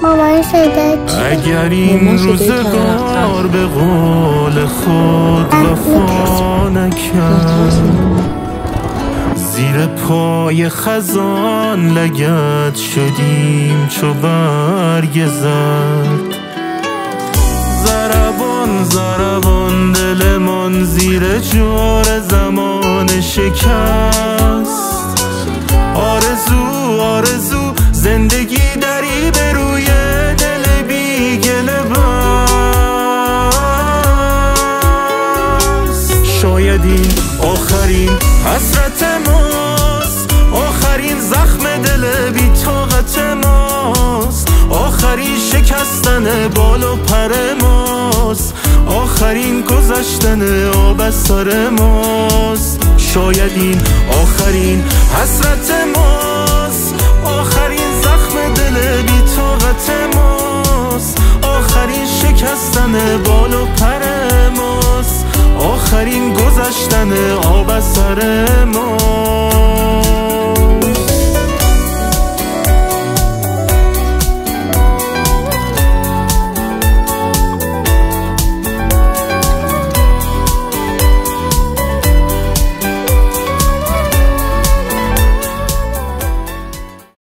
مامان صدا اگر این روزگار به قول خود وفا نکرد، زیر پای خزان لگد شدیم چو برگ زرد. ضربان ضربان دلمان زیر جور زمان شکست. آرزو آرزو زندگی دری به روی دل بی گله بست. شاید این آخرین حسرت ماست، آخرین زخم دل بی طاقت ماست، آخرین شکستن بال و پر ماست، آخرین گذشتن آب از سر ماست. شاید این آخرین حسرت ماست، آخرین زخم دل بی طاقت ماست، آخرین شکستن بال و پر ماست، آخرین گذشتن آب از سر ماست.